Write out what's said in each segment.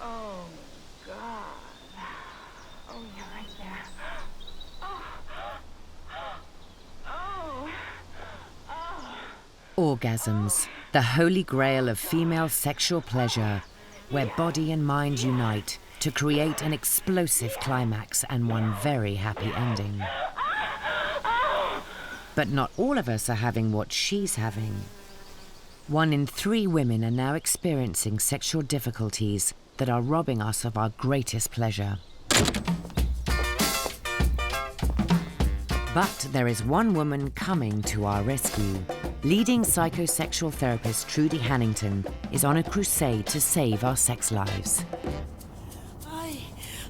Oh, God. Oh, you're right there. Oh. Oh. Oh. Orgasms, the holy grail of female sexual pleasure, where body and mind unite to create an explosive climax and one very happy ending. But not all of us are having what she's having. 1 in 3 women are now experiencing sexual difficulties that are robbing us of our greatest pleasure. But there is one woman coming to our rescue. Leading psychosexual therapist Trudy Hannington is on a crusade to save our sex lives.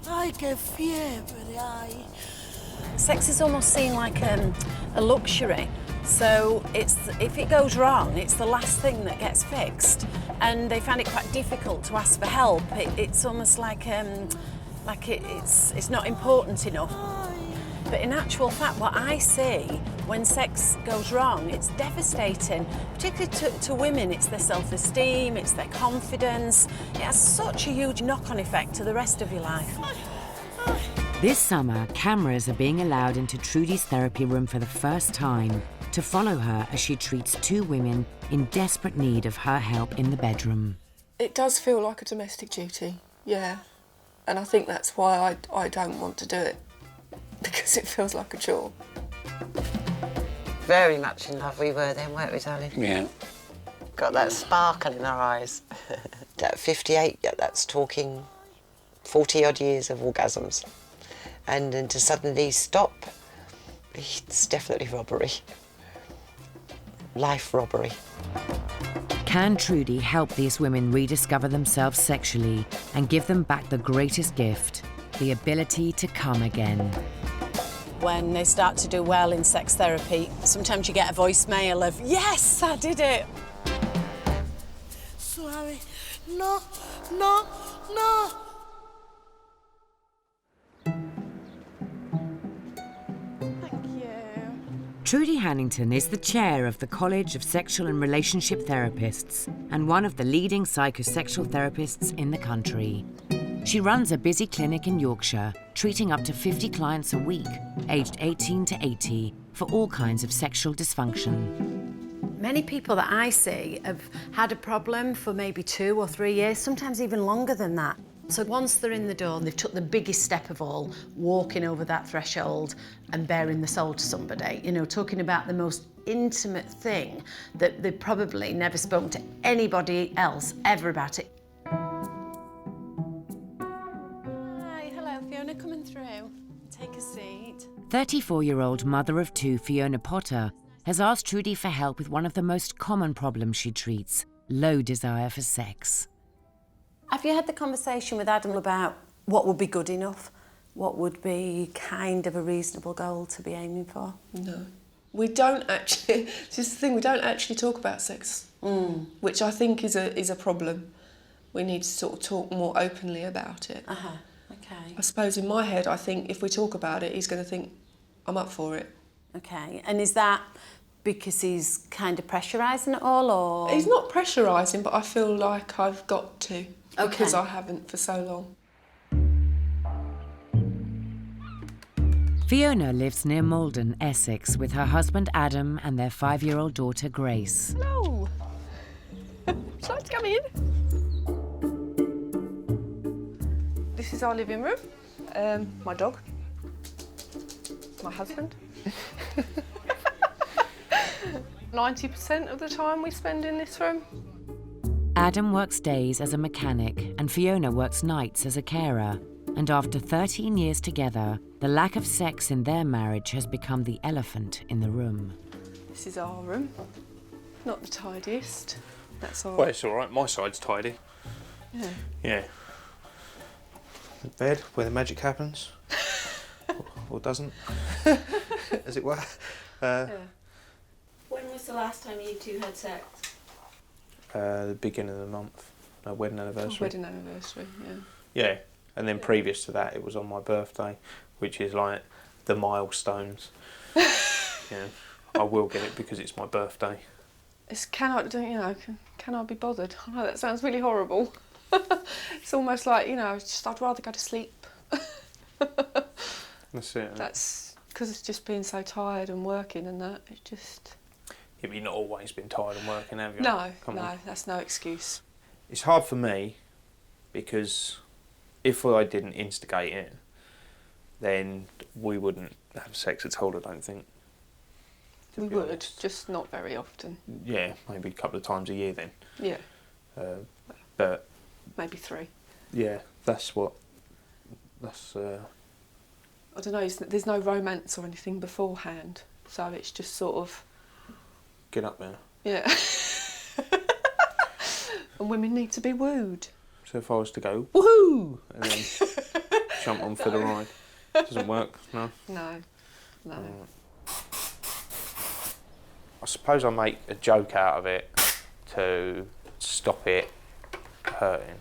I get fiebre, Sex is almost seen like a luxury. So if it goes wrong, it's the last thing that gets fixed. And they find it quite difficult to ask for help. It's almost like it's not important enough. But in actual fact, what I see when sex goes wrong, it's devastating. Particularly to women, it's their self-esteem, it's their confidence. It has such a huge knock-on effect to the rest of your life. This summer, cameras are being allowed into Trudy's therapy room for the first time to follow her as she treats 2 women in desperate need of her help in the bedroom. It does feel like a domestic duty, yeah. And I think that's why I don't want to do it, because it feels like a chore. Very much in love we were then, weren't we, darling? Yeah. Got that sparkle in our eyes. At 58, yeah, that's talking 40-odd years of orgasms. And then to suddenly stop, it's definitely robbery. Life robbery. Can Trudy help these women rediscover themselves sexually and give them back the greatest gift, the ability to come again? When they start to do well in sex therapy, sometimes you get a voicemail of, yes, I did it. Suave. No, no, no. Trudy Hannington is the chair of the College of Sexual and Relationship Therapists and one of the leading psychosexual therapists in the country. She runs a busy clinic in Yorkshire, treating up to 50 clients a week, aged 18 to 80, for all kinds of sexual dysfunction. Many people that I see have had a problem for maybe 2 or 3 years, sometimes even longer than that. So once they're in the door, they've took the biggest step of all, walking over that threshold and bearing the soul to somebody, you know, talking about the most intimate thing that they've probably never spoken to anybody else ever about it. Hi, hello, Fiona, coming through. Take a seat. 34-year-old mother of 2, Fiona Potter, has asked Trudy for help with one of the most common problems she treats, low desire for sex. Have you had the conversation with Adam about what would be good enough? What would be kind of a reasonable goal to be aiming for? No. We don't actually, this is the thing, we don't actually talk about sex, which I think is a problem. We need to sort of talk more openly about it. Okay. I suppose in my head, I think if we talk about it, he's going to think, I'm up for it. Okay, and is that because he's kind of pressurising it all, or...? He's not pressurising, but I feel like I've got to, because I haven't for so long. Fiona lives near Malden, Essex, with her husband Adam and their 5-year-old daughter Grace. Hello. Would you like to come in? This is our living room. My dog. My husband. 90% of the time we spend in this room. Adam works days as a mechanic and Fiona works nights as a carer. And after 13 years together, the lack of sex in their marriage has become the elephant in the room. This is our room. Not the tidiest. That's all. Well, it's all right. My side's tidy. Yeah. Yeah. The bed where the magic happens. or doesn't, as it were. Yeah. When was the last time you two had sex? The beginning of the month. No, wedding anniversary. Wedding anniversary, yeah. Yeah. And then previous to that, it was on my birthday, which is like the milestones. Yeah, I will get it because it's my birthday. Can I be bothered? I know that sounds really horrible. It's almost like, I'd rather go to sleep. That's it. That's because it's just being so tired and working and that. It just... Yeah, but you've not always been tired and working, have you? No, Come on. that's no excuse. It's hard for me because if I didn't instigate it, then we wouldn't have sex at all, I don't think. We would, just not very often. Yeah, maybe a couple of times a year then. Yeah. But... Maybe 3. Yeah, that's... I don't know, there's no romance or anything beforehand, so it's just sort of... Get up there. Yeah. And women need to be wooed. So if I was to go, woohoo! And then jump on for the ride, doesn't work, no? No. I suppose I make a joke out of it to stop it hurting.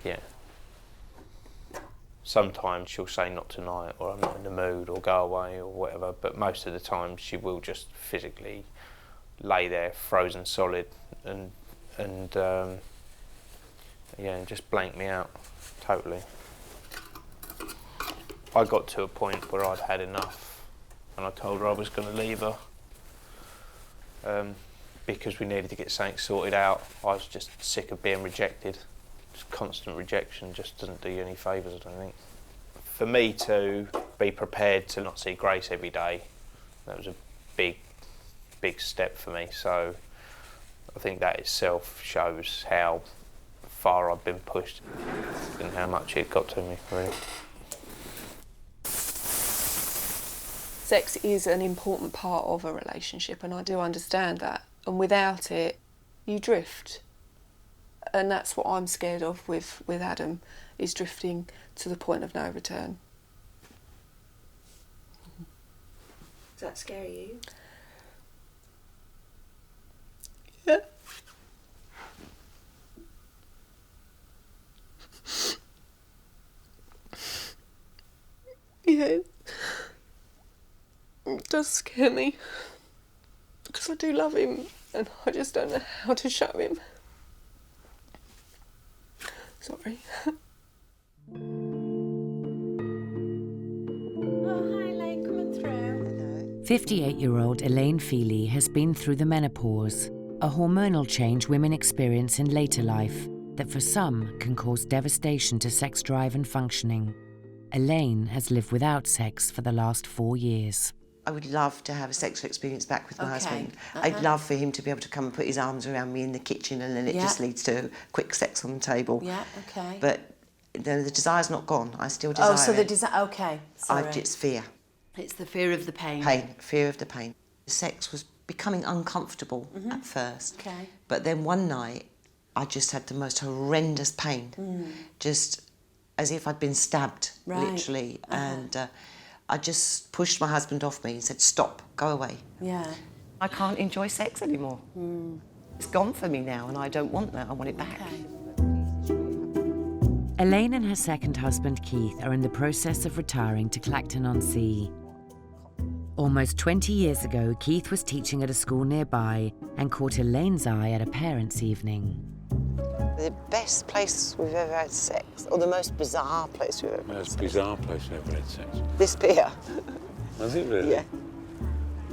Yeah. Sometimes she'll say not tonight, or I'm not in the mood, or go away, or whatever, but most of the time she will just physically lay there frozen solid and just blank me out totally. I got to a point where I'd had enough and I told her I was going to leave her because we needed to get something sorted out. I was just sick of being rejected. Just constant rejection just doesn't do you any favours, I don't think. For me to be prepared to not see Grace every day, that was a big step for me. So I think that itself shows how far I've been pushed and how much it got to me, really. Sex is an important part of a relationship, and I do understand that. And without it, you drift. And that's what I'm scared of with Adam, is drifting to the point of no return. Does that scare you? Yeah. Yeah. It does scare me. Because I do love him, and I just don't know how to show him. Sorry. Oh, hi Elaine, coming through. 58-year-old Elaine Feely has been through the menopause, a hormonal change women experience in later life that for some can cause devastation to sex drive and functioning. Elaine has lived without sex for the last 4 years. I would love to have a sexual experience back with my husband. I'd love for him to be able to come and put his arms around me in the kitchen, and then it just leads to quick sex on the table. Yeah, okay. But the desire's not gone. I still desire Oh, so the it. desire, okay. Sorry. It's fear. It's the fear of the pain. Fear of the pain. The sex was becoming uncomfortable at first. Okay. But then one night, I just had the most horrendous pain. Just as if I'd been stabbed, literally. And I just pushed my husband off me and said, stop, go away. Yeah. I can't enjoy sex anymore. It's gone for me now, and I don't want that. I want it back. Okay. Elaine and her second husband Keith are in the process of retiring to Clacton-on-Sea. Almost 20 years ago, Keith was teaching at a school nearby and caught Elaine's eye at a parents' evening. The best place we've ever had sex, or the most bizarre place we've ever had sex. Most bizarre place we've ever had sex. This pier. Was it really? Yeah.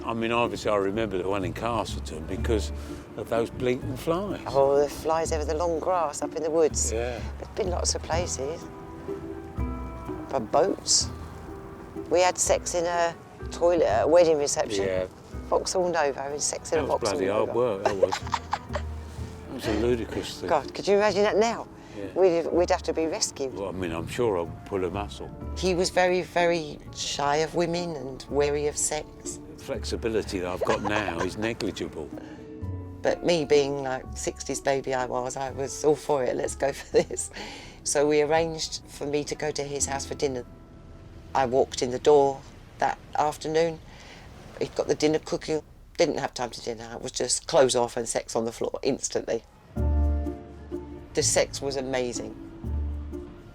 I mean, obviously I remember the one in Castleton because of those blinking flies. Oh, the flies over the long grass up in the woods. Yeah. There's been lots of places. For boats. We had sex in a toilet at a wedding reception. Yeah. Vauxhall Nova, having sex in a That was Vauxhall bloody Nova. hard work, that was. It was a ludicrous thing. God, could you imagine that now? Yeah. We'd have to be rescued. Well, I mean, I'm sure I'll pull a muscle. He was very, very shy of women and wary of sex. The flexibility that I've got now is negligible. But me being like 60s baby I was all for it, let's go for this. So we arranged for me to go to his house for dinner. I walked in the door that afternoon. He'd got the dinner cooking. Didn't have time to dinner. It was just clothes off and sex on the floor instantly. The sex was amazing.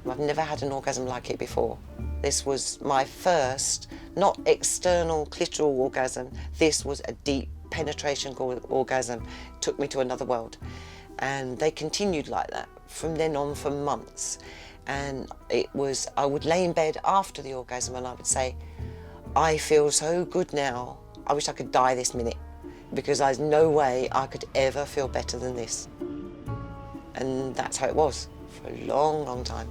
I've never had an orgasm like it before. This was my first, not external clitoral orgasm. This was a deep penetration orgasm. It took me to another world. And they continued like that from then on for months. And I would lay in bed after the orgasm and I would say, I feel so good now, I wish I could die this minute, because there's no way I could ever feel better than this. And that's how it was for a long, long time.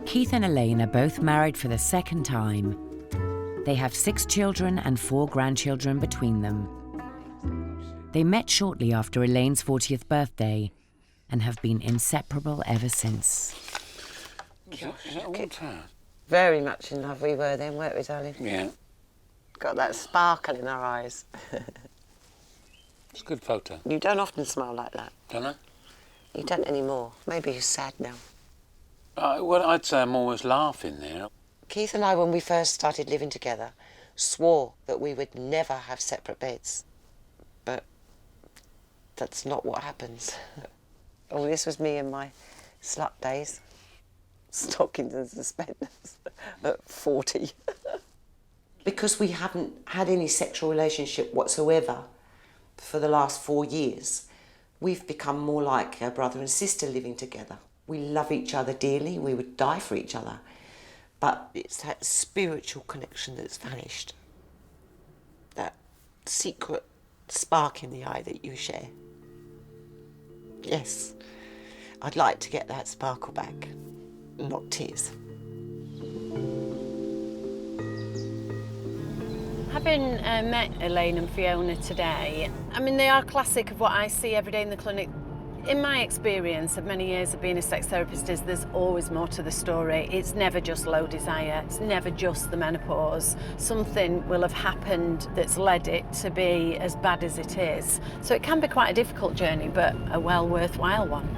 Keith and Elaine are both married for the second time. They have 6 children and 4 grandchildren between them. They met shortly after Elaine's 40th birthday and have been inseparable ever since. Is that all time? Very much in love we were then, weren't we, darling? Yeah. Got that sparkle in our eyes. It's a good photo. You don't often smile like that. Don't I? You don't anymore. Maybe you're sad now. Well, I'd say I'm always laughing there. Keith and I, when we first started living together, swore that we would never have separate beds. But that's not what happens. Oh, this was me in my slut days. Stockings and suspenders at 40. Because we haven't had any sexual relationship whatsoever for the last 4 years, we've become more like a brother and sister living together. We love each other dearly, we would die for each other. But it's that spiritual connection that's vanished. That secret spark in the eye that you share. Yes, I'd like to get that sparkle back, not tears. Having met Elaine and Fiona today, I mean, they are classic of what I see every day in the clinic. In my experience of many years of being a sex therapist, is there's always more to the story. It's never just low desire, it's never just the menopause. Something will have happened that's led it to be as bad as it is. So it can be quite a difficult journey, but a well worthwhile one.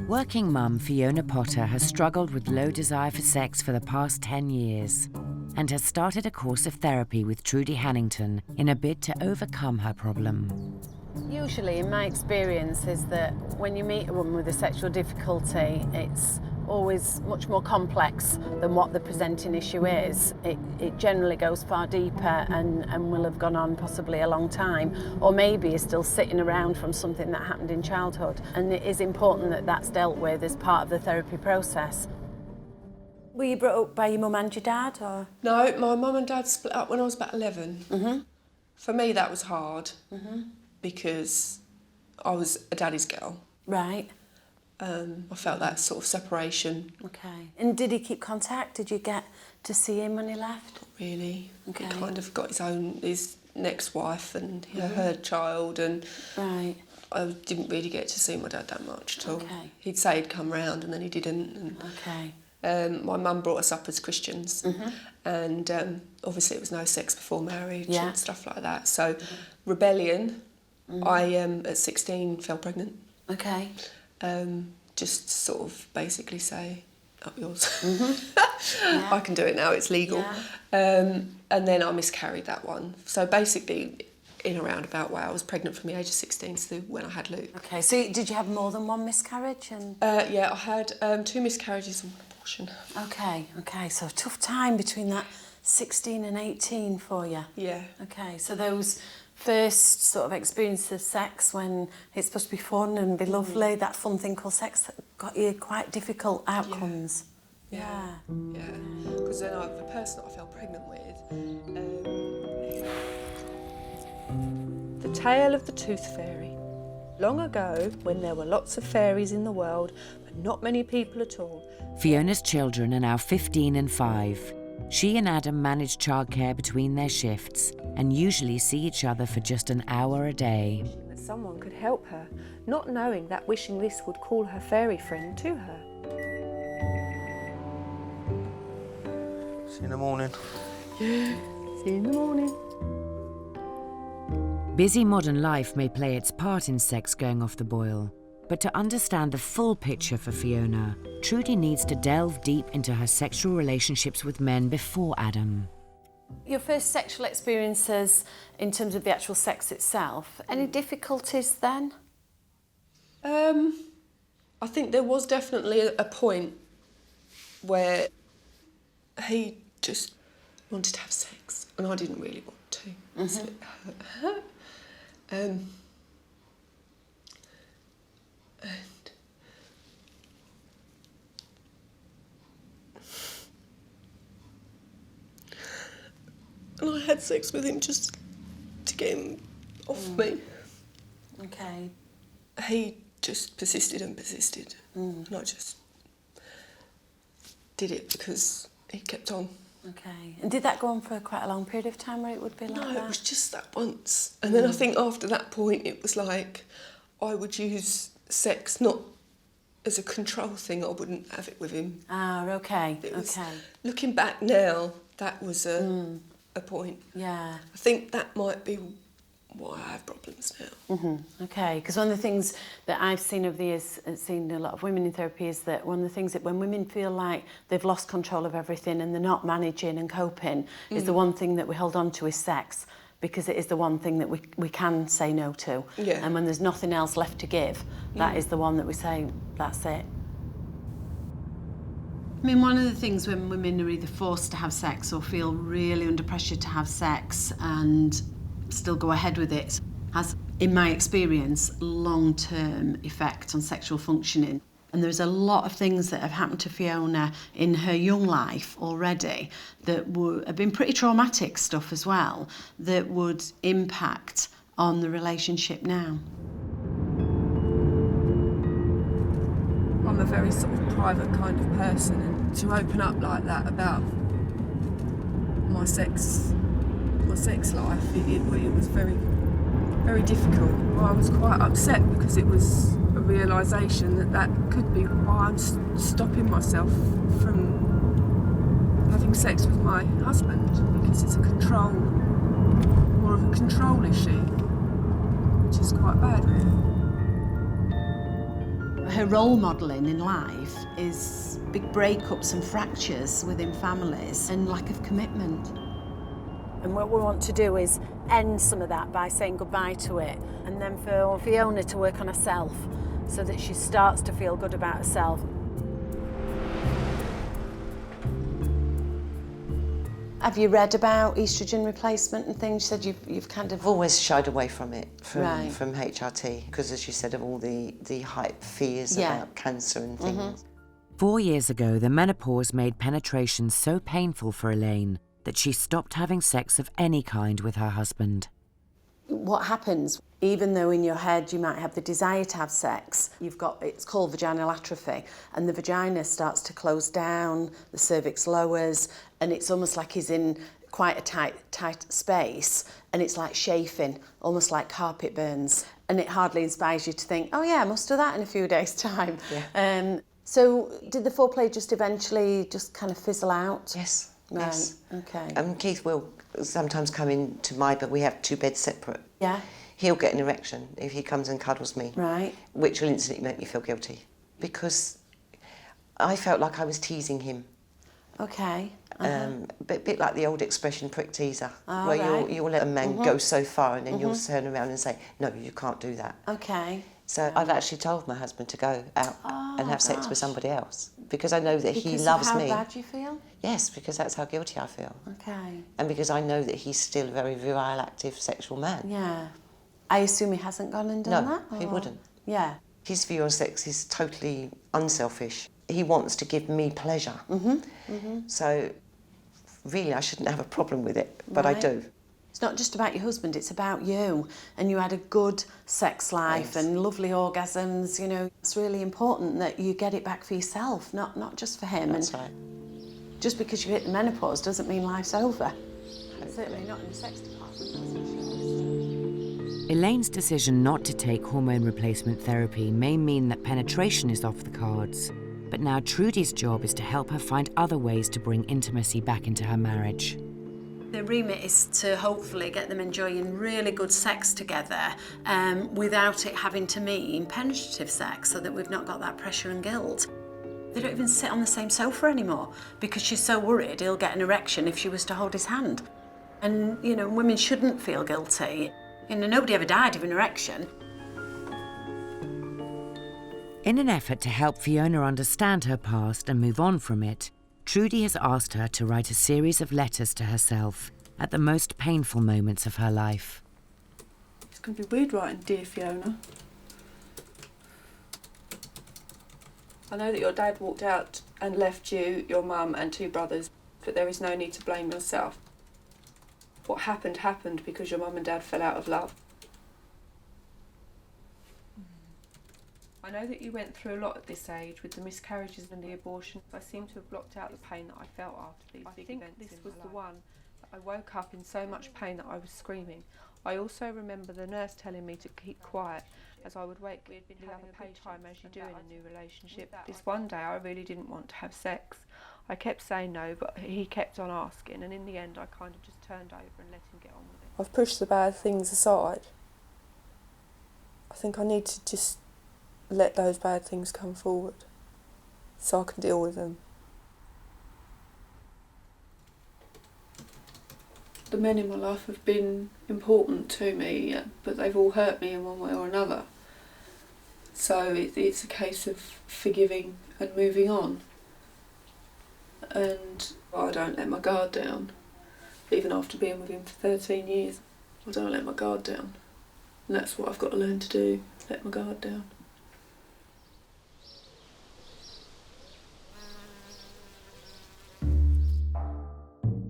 Working mum Fiona Potter has struggled with low desire for sex for the past 10 years and has started a course of therapy with Trudy Hannington in a bid to overcome her problem. Usually, in my experience, is that when you meet a woman with a sexual difficulty, it's always much more complex than what the presenting issue is. It generally goes far deeper and will have gone on possibly a long time, or maybe is still sitting around from something that happened in childhood. And it is important that that's dealt with as part of the therapy process. Were you brought up by your mum and your dad, or? No, my mum and dad split up when I was about 11. Mm-hmm. For me, that was hard because I was a daddy's girl. Right. I felt that sort of separation. Okay. And did he keep contact? Did you get to see him when he left? Not really. Okay. He kind of got his next wife and her child, and Right. I didn't really get to see my dad that much at all. Okay. He'd say he'd come round and then he didn't. And, Okay. my mum brought us up as Christians, and obviously it was no sex before marriage and stuff like that. So rebellion, I at 16 fell pregnant. Okay. Just sort of basically say, up yours. I can do it now, it's legal. Yeah. And then I miscarried that one. So basically, in a roundabout way, I was pregnant from the age of 16 to when I had Luke. Okay, so did you have more than one miscarriage? And Yeah, I had 2 miscarriages and 1 abortion. Okay, so a tough time between that 16 and 18 for you. Yeah. Okay, so those first sort of experiences of sex when it's supposed to be fun and be lovely, that fun thing called sex, got you quite difficult outcomes. Yeah. Because then the person that I fell pregnant with... The Tale of the Tooth Fairy. Long ago, when there were lots of fairies in the world, but not many people at all... Fiona's children are now 15 and 5. She and Adam manage childcare between their shifts and usually see each other for just an hour a day. That someone could help her, not knowing that wishing this would call her fairy friend to her. See you in the morning. See you in the morning. Busy modern life may play its part in sex going off the boil, but to understand the full picture for Fiona, Trudy needs to delve deep into her sexual relationships with men before Adam. Your first sexual experiences in terms of the actual sex itself, any difficulties then? I think there was definitely a point where he just wanted to have sex, and I didn't really want to. So it hurt her. And I had sex with him just to get him off me. Okay. He just persisted and persisted. And I just did it because he kept on. Okay. And did that go on for quite a long period of time where it would be like that? No, it was just that once. And then I think after that point it was like I would use sex not as a control thing. I wouldn't have it with him. Ah, okay. It was, okay. looking back now, that was a point. Yeah. I think that might be why I have problems now. Okay, because one of the things that I've seen over the years, and seen a lot of women in therapy, is that one of the things that when women feel like they've lost control of everything and they're not managing and coping, is the one thing that we hold on to is sex, because it is the one thing that we can say no to. Yeah. And when there's nothing else left to give, that is the one that we say, that's it. I mean, one of the things when women are either forced to have sex or feel really under pressure to have sex and still go ahead with it has, in my experience, long-term effects on sexual functioning. And there's a lot of things that have happened to Fiona in her young life already that have been pretty traumatic stuff as well, that would impact on the relationship now. I'm a very sort of private kind of person, and to open up like that about my sex life, it was very, very difficult. I was quite upset because it was a realisation that could be why I'm stopping myself from having sex with my husband, because it's more of a control issue, which is quite bad. Her role modelling in life is big breakups and fractures within families and lack of commitment. And what we want to do is end some of that by saying goodbye to it, and then for Fiona to work on herself so that she starts to feel good about herself. Have you read about oestrogen replacement and things? You said you've kind of... I've always shied away from it, Right. from HRT, because as you said, of all the hype fears about cancer and things. 4 years ago, the menopause made penetration so painful for Elaine that she stopped having sex of any kind with her husband. What happens, even though in your head you might have the desire to have sex, it's called vaginal atrophy, and the vagina starts to close down, the cervix lowers, and it's almost like he's in quite a tight space, and it's like chafing, almost like carpet burns, and it hardly inspires you to think, oh yeah, I must do that in a few days' time. Yeah. So did the foreplay just eventually just kind of fizzle out? Yes. Right. Yes. Okay. Keith will sometimes come into my bed. We have 2 beds separate. Yeah. He'll get an erection if he comes and cuddles me. Right. Which will instantly make me feel guilty, because I felt like I was teasing him. Okay. A bit like the old expression prick teaser, Oh, where right. you'll let a man go so far and then you'll turn around and say, no, you can't do that. Okay. So I've actually told my husband to go out and have sex with somebody else, because I know that he Because loves of me. how bad you feel? Yes, because that's how guilty I feel. Okay. And because I know that he's still a very virile, active, sexual man. Yeah. I assume he hasn't gone and done that? No, he wouldn't. Yeah. His view on sex is totally unselfish. He wants to give me pleasure. So really I shouldn't have a problem with it, but I Right. do. It's not just about your husband, it's about you. And you had a good sex life and lovely orgasms, you know. It's really important that you get it back for yourself, not just for him. That's and right. just because you hit the menopause doesn't mean life's over. Certainly not in the sex department, that's for sure. Elaine's decision not to take hormone replacement therapy may mean that penetration is off the cards. But now Trudy's job is to help her find other ways to bring intimacy back into her marriage. The remit is to hopefully get them enjoying really good sex together without it having to mean penetrative sex, so that we've not got that pressure and guilt. They don't even sit on the same sofa anymore because she's so worried he'll get an erection if she was to hold his hand. And, you know, women shouldn't feel guilty. You know, nobody ever died of an erection. In an effort to help Fiona understand her past and move on from it, Trudy has asked her to write a series of letters to herself at the most painful moments of her life. It's going to be weird writing Dear Fiona. I know that your dad walked out and left you, your mum and 2 brothers, but there is no need to blame yourself. What happened happened because your mum and dad fell out of love. I know that you went through a lot at this age with the miscarriages and the abortion. I seem to have blocked out the pain that I felt after these big events. This was the one that I woke up in so much pain that I was screaming. I also remember the nurse telling me to keep quiet as I would wake the other time as you do in a new relationship. This one day I really didn't want to have sex. I kept saying no, but he kept on asking, and in the end I kind of just turned over and let him get on with it. I've pushed the bad things aside. I think I need to just let those bad things come forward so I can deal with them. The men in my life have been important to me, but they've all hurt me in one way or another. So it's a case of forgiving and moving on. And I don't let my guard down, even after being with him for 13 years. I don't let my guard down. And that's what I've got to learn to do, let my guard down.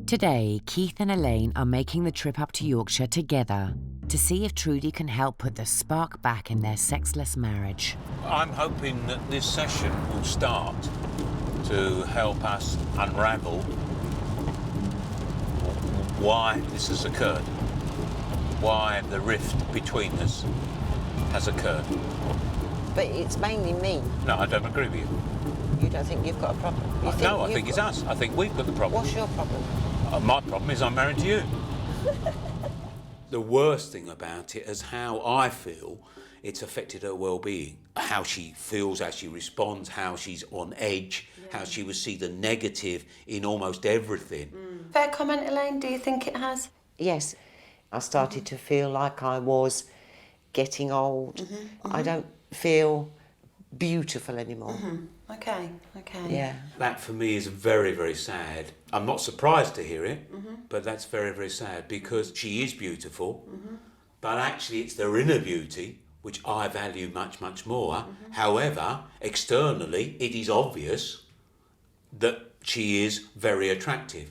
Today, Keith and Elaine are making the trip up to Yorkshire together to see if Trudy can help put the spark back in their sexless marriage. I'm hoping that this session will start to help us unravel why this has occurred, why the rift between us has occurred. But it's mainly me. No, I don't agree with you. You don't think you've got a problem? No, I think it's us. I think we've got the problem. What's your problem? My problem is I'm married to you. The worst thing about it is how I feel it's affected her well-being. How she feels, how she responds, how she's on edge, how she will see the negative in almost everything. Fair comment, Elaine, do you think it has? Yes. I started to feel like I was getting old. I don't feel beautiful anymore. Okay. Yeah. That for me is very, very sad. I'm not surprised to hear it, but that's very, very sad because she is beautiful, but actually it's their inner beauty which I value much, much more. However, externally it is obvious that she is very attractive.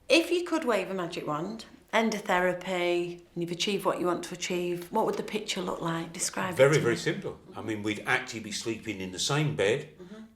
If you could wave a magic wand, end of therapy, and you've achieved what you want to achieve, what would the picture look like? Describe it. Very, very simple. I mean, we'd actually be sleeping in the same bed,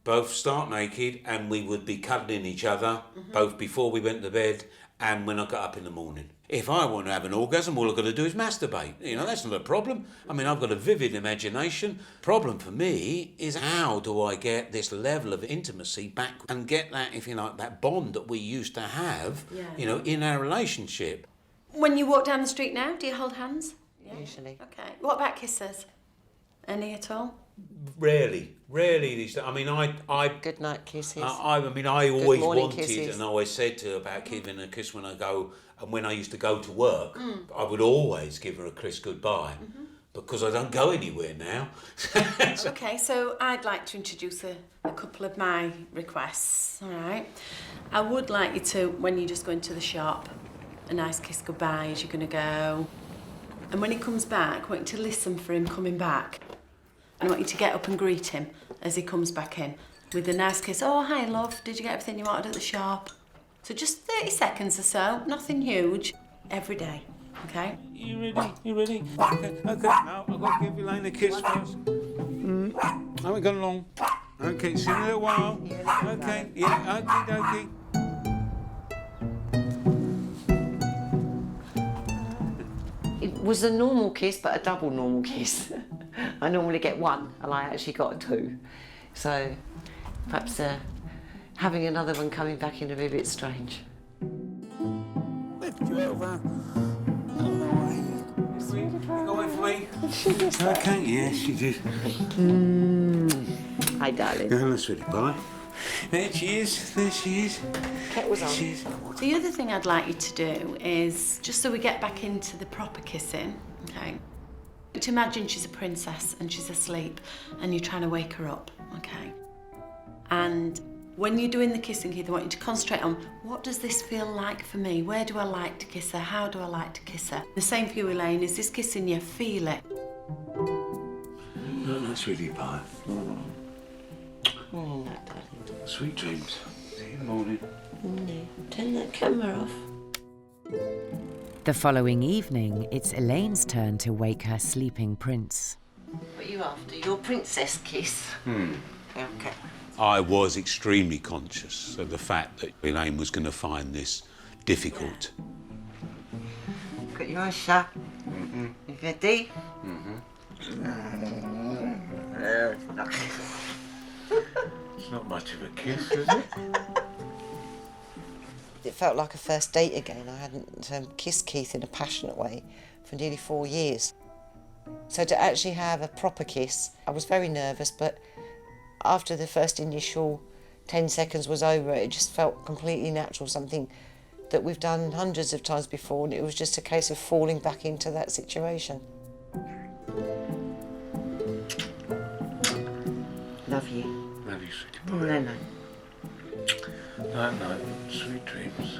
both stark naked, and we would be cuddling each other, both before we went to bed and when I got up in the morning. If I want to have an orgasm, all I've got to do is masturbate. You know, that's not a problem. I mean, I've got a vivid imagination. Problem for me is how do I get this level of intimacy back and get that, if you like, that bond that we used to have, you know, in our relationship. When you walk down the street now, do you hold hands? Usually. Okay. What about kisses? Any at all? Rarely these days. I mean, I Good night kisses. I mean, I always morning wanted kisses. and I always said to her about giving her a kiss when I go, and when I used to go to work, I would always give her a kiss goodbye because I don't go anywhere now. Okay, so I'd like to introduce a couple of my requests, all right? I would like you to, when you just go into the shop, a nice kiss goodbye as you're going to go. And when he comes back, I want you to listen for him coming back. And I want you to get up and greet him as he comes back in with a nice kiss. Oh, hi, love. Did you get everything you wanted at the shop? So just 30 seconds or so, nothing huge, every day, okay? You ready? Okay. Now I've got to give Elaine a kiss first. I haven't gone long. Okay, see you in a little while. Okay, yeah, okay. It was a normal kiss, but a double normal kiss. I normally get one, and I actually got 2. So perhaps having another one coming back in would be a bit strange. Lift you over. Going for me? Okay, yes, she did. Hi, darling. No, that's really bye. There she is. Cat was on. The other thing I'd like you to do is, just so we get back into the proper kissing, okay? To imagine she's a princess and she's asleep and you're trying to wake her up, okay? And When you're doing the kissing, Keith, I want you to concentrate on what does this feel like for me? Where do I like to kiss her? How do I like to kiss her? The same for you, Elaine. Is this kissing you? Feel it. No, that's really fine. Sweet dreams. See you in the morning. Turn that camera off. The following evening, it's Elaine's turn to wake her sleeping prince. What are you after? Your princess kiss? Okay. I was extremely conscious of the fact that Elaine was going to find this difficult. Got your eyes shut. You ready? It's not much of a kiss, is it? It felt like a first date again. I hadn't kissed Keith in a passionate way for nearly 4 years. So to actually have a proper kiss, I was very nervous, but after the first initial 10 seconds was over, it just felt completely natural, something that we've done hundreds of times before, and it was just a case of falling back into that situation. Love you. Love you, sweetie pie. No, no. No, sweet dreams.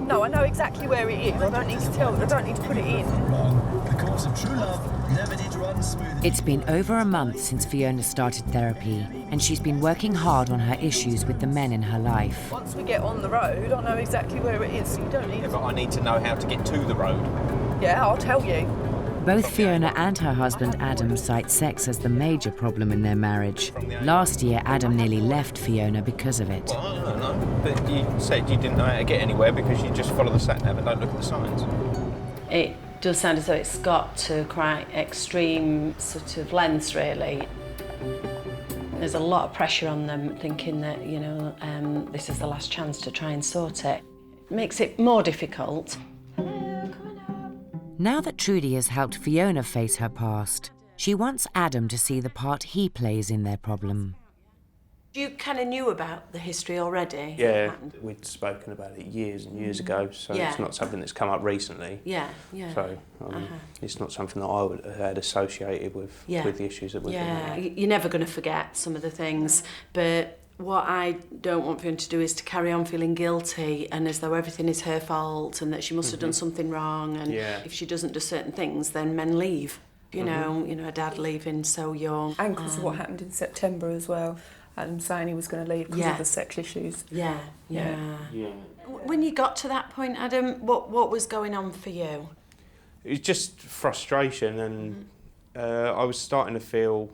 No, I know exactly where it is. I don't need to tell. I don't need to put it in. The course of true love never did run smoothly. It's been over a month since Fiona started therapy, and she's been working hard on her issues with the men in her life. Once we get on the road, I know exactly where it is. You don't need. Yeah, but I need to know how to get to the road. Yeah, I'll tell you. Both Fiona and her husband Adam cite sex as the major problem in their marriage. Last year, Adam nearly left Fiona because of it. Well, I don't know, but you said you didn't know how to get anywhere because you just follow the sat-nav and don't look at the signs. It does sound as though it's got to quite extreme sort of lengths, really. There's a lot of pressure on them, thinking that, you know, this is the last chance to try and sort it. It makes it more difficult. Now that Trudy has helped Fiona face her past, she wants Adam to see the part he plays in their problem. You kind of knew about the history already? Yeah, we'd spoken about it years and years ago, so Yeah. it's not something that's come up recently. Yeah, yeah. So it's not something that I would have had associated with the issues that we've been having. You're never going to forget some of the things, but what I don't want Fiona to do is to carry on feeling guilty and as though everything is her fault and that she must have done something wrong, and if she doesn't do certain things, then men leave. You know, a dad leaving so young. And because of what happened in September as well. Adam saying he was going to leave because of the sex issues. Yeah. When you got to that point, Adam, what was going on for you? It was just frustration, and I was starting to feel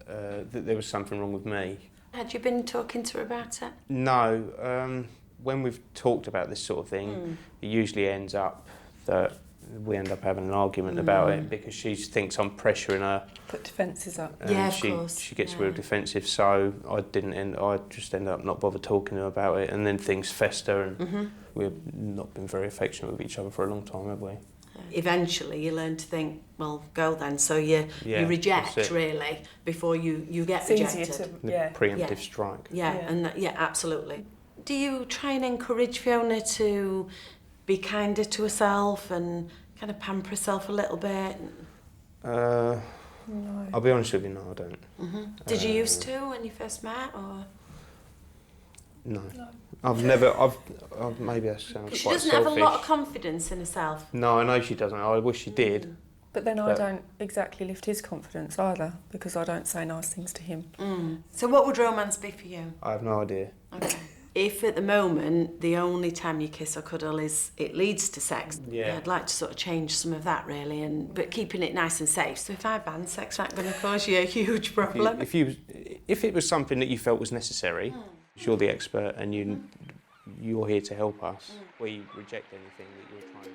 that there was something wrong with me. Had you been talking to her about it? No. When we've talked about this sort of thing, it usually ends up that we end up having an argument about it because she thinks I'm pressuring her. Put defences up. And of course. She gets real defensive, so I just ended up not bother talking to her about it, and then things fester, and we've not been very affectionate with each other for a long time, have we? Eventually you learn to think, well, go then, so you reject really before you get rejected. Preemptive strike. Absolutely. Do you try and encourage Fiona to be kinder to herself and kind of pamper herself a little bit? No. I'll be honest with you, no, I don't. Did you used to when you first met, or? No. I've never, maybe that sounds quite selfish. She doesn't have a lot of confidence in herself. No, I know she doesn't. I wish she did. But then I don't exactly lift his confidence either, because I don't say nice things to him. So what would romance be for you? I have no idea. Okay. If at the moment the only time you kiss or cuddle is it leads to sex, I'd like to sort of change some of that really, but keeping it nice and safe. So if I ban sex, that's going to cause you a huge problem. If it was something that you felt was necessary, you're the expert and you're here to help us. We reject anything that you're trying to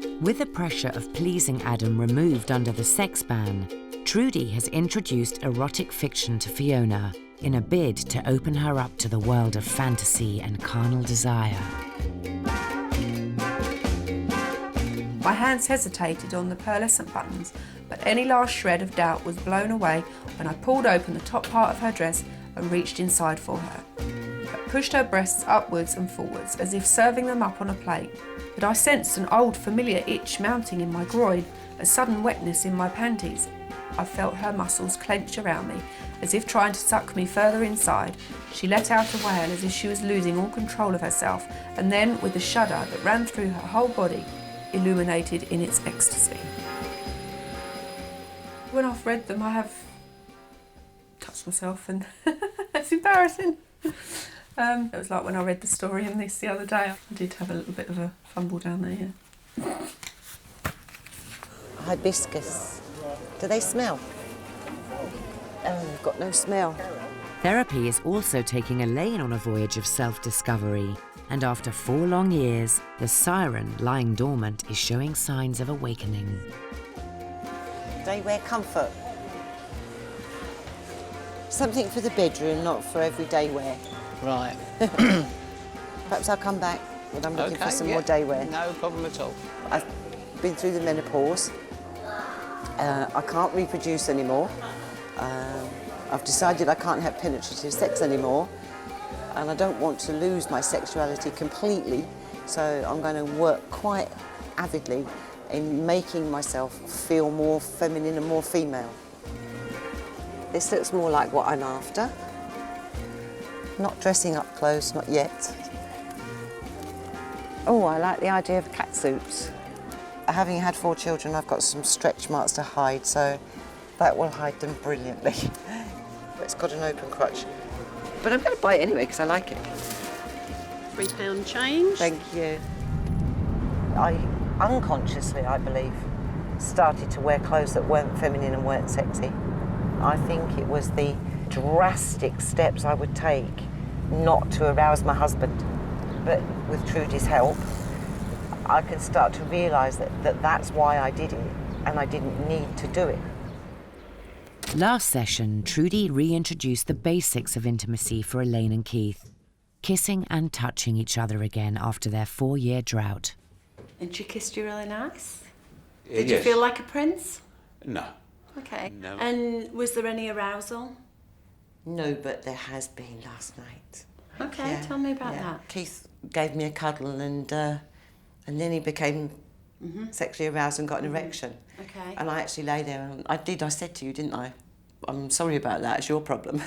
do. With the pressure of pleasing Adam removed under the sex ban, Trudy has introduced erotic fiction to Fiona in a bid to open her up to the world of fantasy and carnal desire. My hands hesitated on the pearlescent buttons, but any last shred of doubt was blown away when I pulled open the top part of her dress and reached inside for her. But pushed her breasts upwards and forwards as if serving them up on a plate, but I sensed an old familiar itch mounting in my groin, a sudden wetness in my panties. I felt her muscles clench around me, as if trying to suck me further inside. She let out a wail as if she was losing all control of herself, and then, with a shudder that ran through her whole body, illuminated in its ecstasy. When I've read them, I have touched myself, and it's embarrassing. It was like when I read the story in this the other day. I did have a little bit of a fumble down there, yeah. Hibiscus. Do they smell? Oh, they've got no smell. Therapy is also taking Elaine on a voyage of self-discovery. And after 4 long years, the siren lying dormant is showing signs of awakening. They wear comfort. Something for the bedroom, not for everyday wear. Right. Perhaps I'll come back when I'm looking for some more day wear. No problem at all. I've been through the menopause. I can't reproduce anymore. I've decided I can't have penetrative sex anymore, and I don't want to lose my sexuality completely, so I'm going to work quite avidly in making myself feel more feminine and more female. This looks more like what I'm after. Not dressing up clothes, not yet. Oh, I like the idea of catsuits. Having had 4 children, I've got some stretch marks to hide, so that will hide them brilliantly. It's got an open crotch. But I'm going to buy it anyway because I like it. £3 change. Thank you. I unconsciously, I believe, started to wear clothes that weren't feminine and weren't sexy. I think it was the drastic steps I would take not to arouse my husband. But with Trudy's help, I can start to realise that that's why I did it, and I didn't need to do it. Last session, Trudy reintroduced the basics of intimacy for Elaine and Keith, kissing and touching each other again after their 4-year drought. And she kissed you really nice? Did you feel like a prince? No. Okay. No. And was there any arousal? No, but there has been last night. Okay, Yeah, tell me about yeah. that. Keith gave me a cuddle, and then he became sexually aroused and got an erection. Okay. And I actually lay there, and I said to you, didn't I? I'm sorry about that, it's your problem.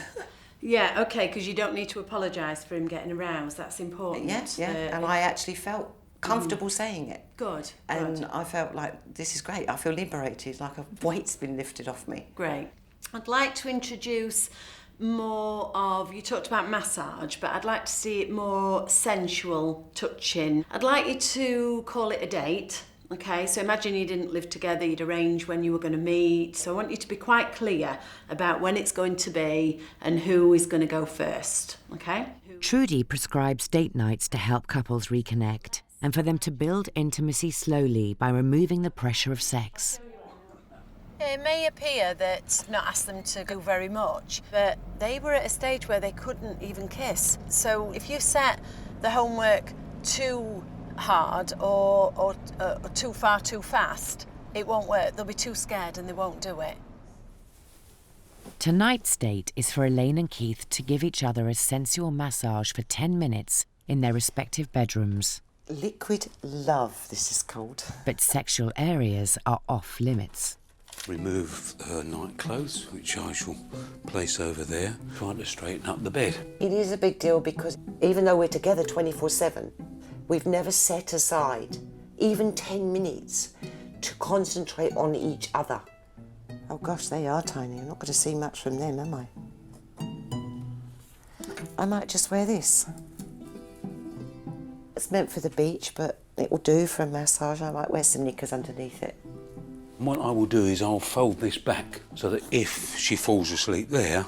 Yeah, okay, because you don't need to apologise for him getting aroused, that's important. Yes, yeah, and I actually felt comfortable saying it. Good, And good. I felt like, this is great, I feel liberated, like a weight's been lifted off me. Great. I'd like to introduce more of, you talked about massage, but I'd like to see it more sensual touching. I'd like you to call it a date. Okay, so imagine you didn't live together, you'd arrange when you were going to meet. So I want you to be quite clear about when it's going to be and who is going to go first, okay? Trudy prescribes date nights to help couples reconnect and for them to build intimacy slowly by removing the pressure of sex. It may appear that I've not asked them to go very much, but they were at a stage where they couldn't even kiss. So if you set the homework too hard or too far too fast, it won't work. They'll be too scared and they won't do it. Tonight's date is for Elaine and Keith to give each other a sensual massage for 10 minutes in their respective bedrooms. Liquid love, this is called. But sexual areas are off limits. Remove her night clothes, which I shall place over there, trying to straighten up the bed. It is a big deal because even though we're together 24/7, we've never set aside even 10 minutes to concentrate on each other. Oh gosh, they are tiny. I'm not going to see much from them, am I? I might just wear this. It's meant for the beach, but it will do for a massage. I might wear some knickers underneath it. What I will do is I'll fold this back so that if she falls asleep there,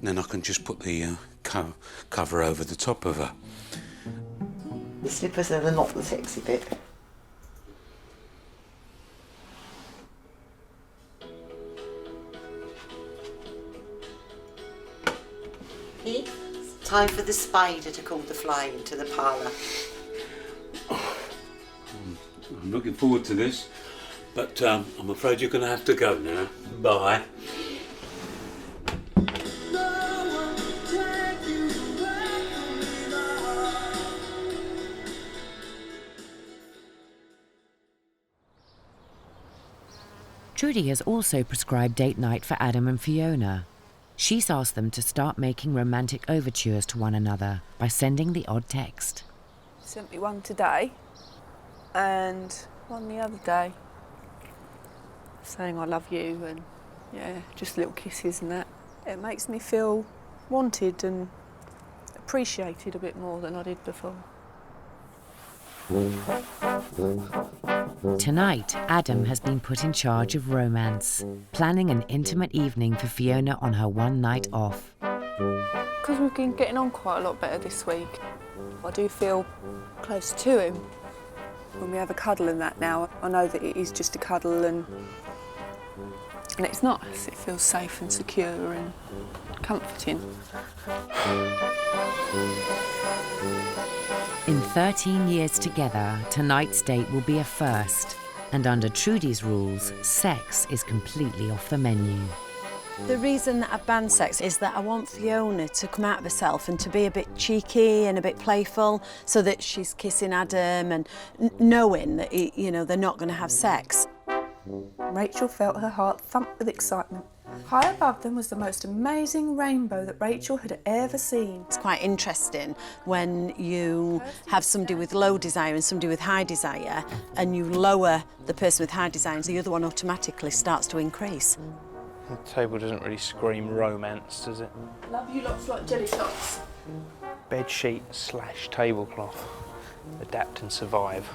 then I can just put the cover over the top of her. The slippers are not the sexy bit. It's time for the spider to call the fly into the parlour. I'm looking forward to this, but I'm afraid you're going to have to go now. Bye. Trudy has also prescribed date night for Adam and Fiona. She's asked them to start making romantic overtures to one another by sending the odd text. Sent me one today and one the other day saying I love you and yeah, just little kisses and that. It makes me feel wanted and appreciated a bit more than I did before. Tonight, Adam has been put in charge of romance, planning an intimate evening for Fiona on her one night off. Because we've been getting on quite a lot better this week, I do feel close to him. When we have a cuddle and that now, I know that it is just a cuddle and it's nice. It feels safe and secure and comforting. In 13 years together, tonight's date will be a first, and under Trudy's rules, sex is completely off the menu. The reason that I banned sex is that I want Fiona to come out of herself and to be a bit cheeky and a bit playful, so that she's kissing Adam and knowing that, they're not going to have sex. Rachel felt her heart thump with excitement. High above them was the most amazing rainbow that Rachel had ever seen. It's quite interesting when you have somebody with low desire and somebody with high desire, and you lower the person with high desire and the other one automatically starts to increase. The table doesn't really scream romance, does it? Love you lots like jelly shots. Bed sheet / tablecloth. Adapt and survive.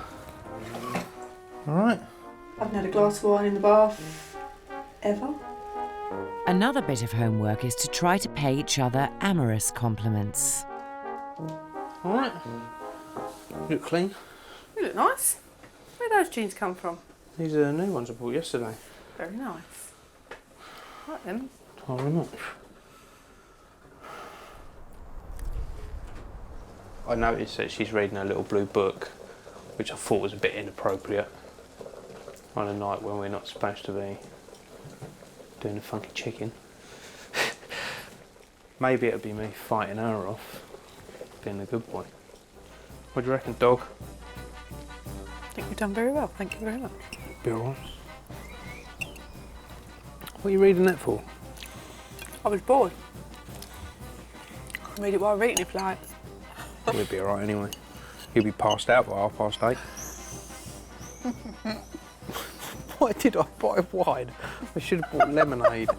All right. I haven't had a glass of wine in the bath ever. Another bit of homework is to try to pay each other amorous compliments. All right. You look clean. You look nice. Where'd those jeans come from? These are new ones I bought yesterday. Very nice. Like them. Oh, very much. I noticed that she's reading a little blue book, which I thought was a bit inappropriate on a night when we're not supposed to be doing a funky chicken. Maybe it'll be me fighting her off, being a good boy. What do you reckon, dog? I think we've done very well, thank you very much. Be alright. What are you reading that for? I was bored. I can read it while I'm eating if you like. We'll be alright anyway. You'll be passed out by 8:30. Why did I buy wine? I should have bought lemonade.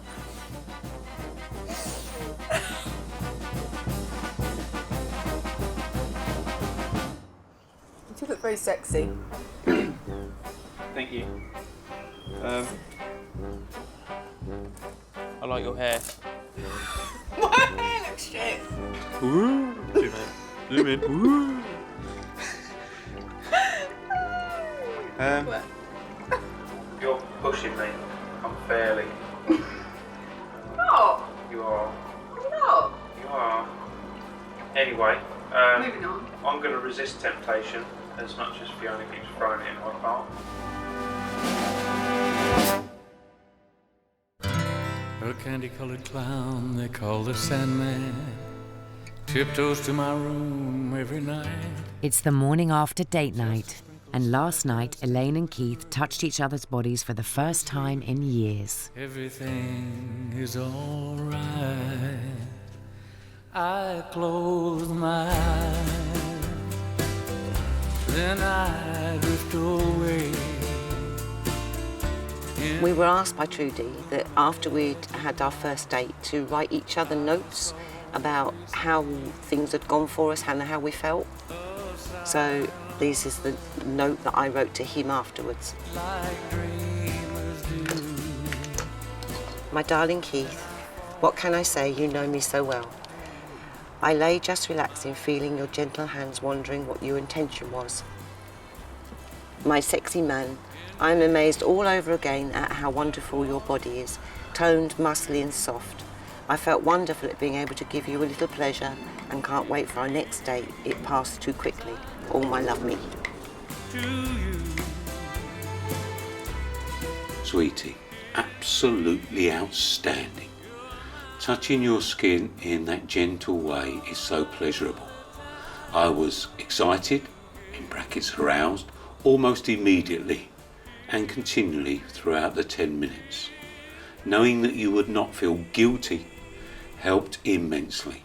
You look very sexy. Thank you. I like your hair. My hair looks shit. Ooh, zoom in. Ooh. You're pushing me unfairly. No. You are. No. You are. Anyway, Moving on. I'm going to resist temptation as much as Fiona keeps throwing it in my path. A candy-coloured clown they call the Sandman tiptoes to my room every night. It's the morning after date night, and last night Elaine and Keith touched each other's bodies for the first time in years. Everything is all right. I close my eyes, then I drift away. We were asked by Trudy that after we'd had our first date to write each other notes about how things had gone for us and how we felt. So this is the note that I wrote to him afterwards. My darling Keith, what can I say? You know me so well. I lay just relaxing, feeling your gentle hands wondering what your intention was. My sexy man, I'm amazed all over again at how wonderful your body is, toned, muscly and soft. I felt wonderful at being able to give you a little pleasure and can't wait for our next date. It passed too quickly. All my love, me. Sweetie, absolutely outstanding. Touching your skin in that gentle way is so pleasurable. I was excited, in brackets aroused, almost immediately. and continually throughout the 10 minutes. Knowing that you would not feel guilty helped immensely.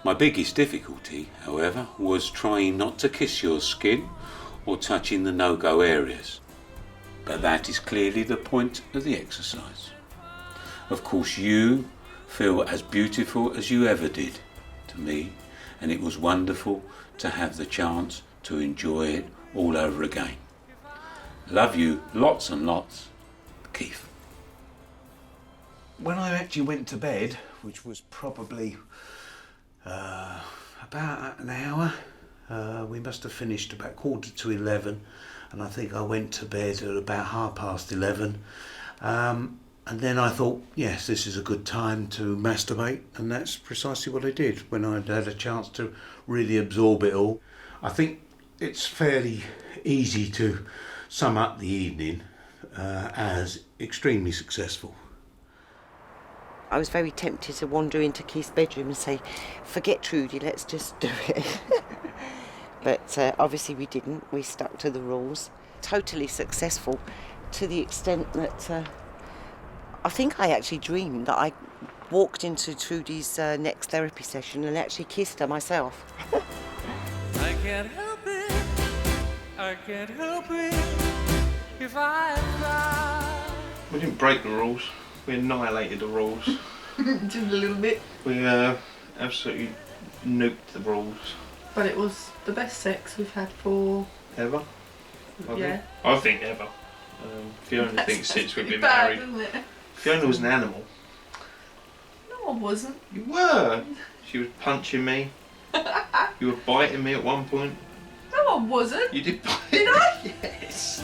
My biggest difficulty, however, was trying not to kiss your skin or touching the no-go areas. But that is clearly the point of the exercise. Of course, you feel as beautiful as you ever did to me, and it was wonderful to have the chance to enjoy it all over again. Love you lots and lots, Keith. When I actually went to bed, which was probably about an hour, we must have finished about 11:15, and I think I went to bed at about 11:30. And then I thought, yes, this is a good time to masturbate, and that's precisely what I did when I'd had a chance to really absorb it all. I think it's fairly easy to sum up the evening as extremely successful. I was very tempted to wander into Keith's bedroom and say, forget Trudy, let's just do it. But obviously we didn't. We stuck to the rules. Totally successful to the extent that I think I actually dreamed that I walked into Trudy's next therapy session and actually kissed her myself. I can't help it, I can't help it if I try. We didn't break the rules, we annihilated the rules. Just a little bit. We absolutely nuked the rules. But it was the best sex we've had for... Ever? Yeah. I think ever. Fiona That thinks sounds since we've pretty been bad, married. doesn't it? Fiona was an animal. No, I wasn't. You were. She was punching me. You were biting me at one point. No, I wasn't. You did bite Did I? Yes.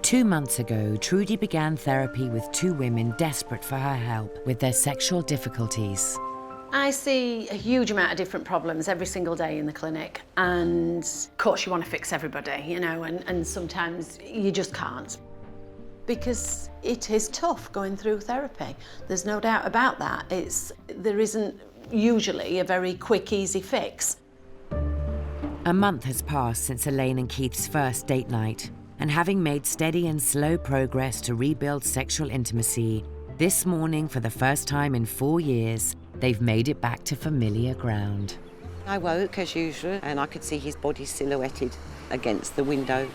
2 months ago, Trudy began therapy with 2 women desperate for her help with their sexual difficulties. I see a huge amount of different problems every single day in the clinic, and of course you want to fix everybody, you know, and sometimes you just can't. Because it is tough going through therapy. There's no doubt about that. There isn't usually a very quick, easy fix. A month has passed since Elaine and Keith's first date night, and having made steady and slow progress to rebuild sexual intimacy, this morning, for the first time in 4 years, they've made it back to familiar ground. I woke as usual and I could see his body silhouetted against the window.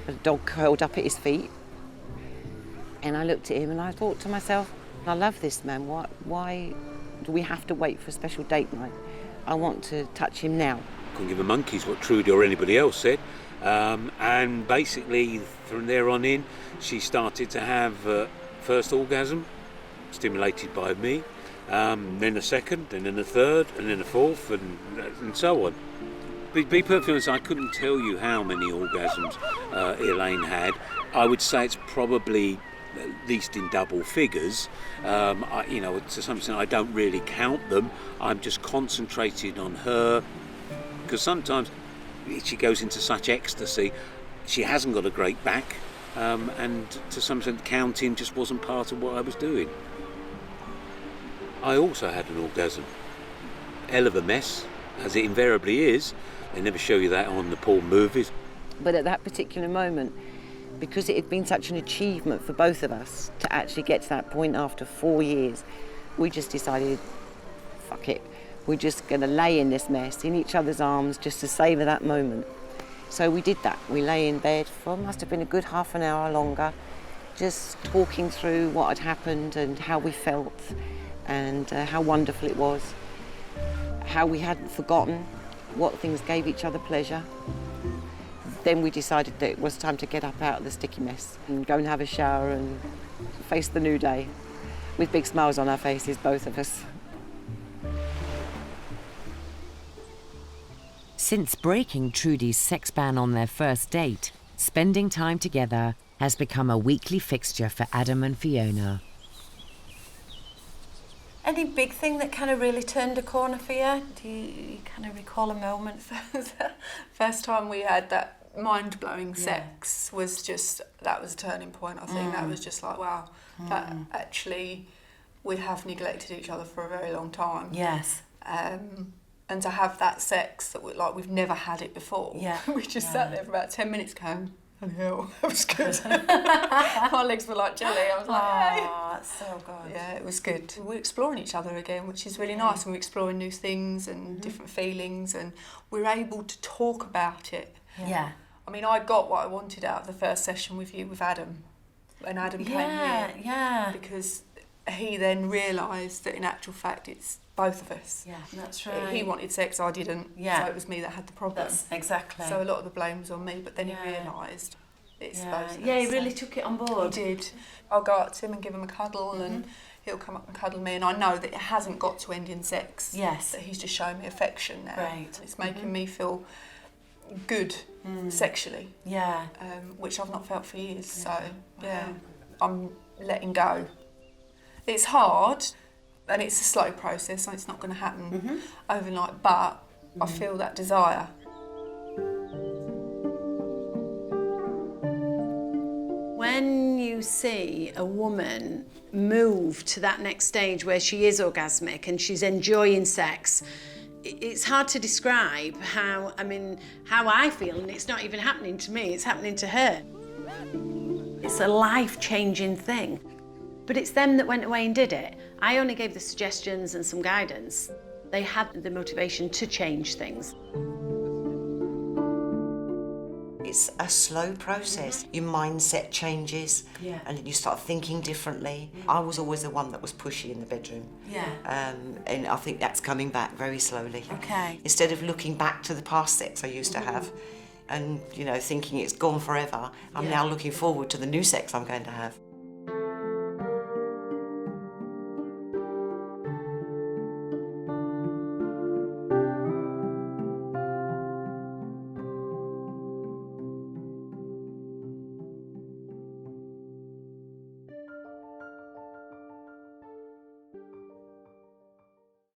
A dog curled up at his feet. And I looked at him and I thought to myself, I love this man. Why do we have to wait for a special date night? I want to touch him now. Couldn't give a monkey's what Trudy or anybody else said. And basically, from there on in, she started to have first orgasm, stimulated by me, then a second, and then a third, and then a fourth, and so on. Be perfectly honest, I couldn't tell you how many orgasms Elaine had. I would say it's probably at least in double figures. To some extent, I don't really count them. I'm just concentrating on her, because sometimes she goes into such ecstasy, she hasn't got a great back, and to some extent counting just wasn't part of what I was doing. I also had an orgasm. Hell of a mess, as it invariably is. They never show you that on the porn movies. But at that particular moment, because it had been such an achievement for both of us to actually get to that point after 4 years, we just decided, fuck it. We're just going to lay in this mess, in each other's arms, just to savour that moment. So we did that. We lay in bed for, must have been a good half an hour longer, just talking through what had happened and how we felt and how wonderful it was, how we hadn't forgotten what things gave each other pleasure. Then we decided that it was time to get up out of the sticky mess and go and have a shower and face the new day with big smiles on our faces, both of us. Since breaking Trudy's sex ban on their first date, spending time together has become a weekly fixture for Adam and Fiona. Any big thing that kind of really turned a corner for you? Do you kind of recall a moment? First time we had that mind-blowing sex was just, that was a turning point, I think. That was just like, wow, that actually we have neglected each other for a very long time. Yes. And to have that sex that we've never had it before. Yeah. We just sat there for about 10 minutes going, oh hell, that was good. My legs were like jelly. I was like, hey. Oh, that's so good. Yeah, it was good. We're exploring each other again, which is really nice, and we're exploring new things and different feelings, and we're able to talk about it. Yeah. I mean, I got what I wanted out of the first session with you, with Adam, when Adam came here. Yeah. Because he then realised that in actual fact it's both of us. Yeah, that's right. He wanted sex, I didn't. Yeah. So it was me that had the problem. That's exactly. So a lot of the blame was on me, but then he realised it's both of us. Yeah, he really took it on board. He did. I'll go up to him and give him a cuddle, and he'll come up and cuddle me, and I know that it hasn't got to end in sex. Yes. That he's just showing me affection now. Great. It's making me feel good sexually. Yeah. Which I've not felt for years. So yeah, I'm letting go. It's hard, and it's a slow process, and it's not going to happen overnight. But I feel that desire. When you see a woman move to that next stage where she is orgasmic and she's enjoying sex, it's hard to describe how I feel, and it's not even happening to me, it's happening to her. It's a life-changing thing. But it's them that went away and did it. I only gave the suggestions and some guidance. They had the motivation to change things. It's a slow process. Your mindset changes, and you start thinking differently. I was always the one that was pushy in the bedroom. Yeah. And I think that's coming back very slowly. Okay. Instead of looking back to the past sex I used to have and, thinking it's gone forever, I'm now looking forward to the new sex I'm going to have.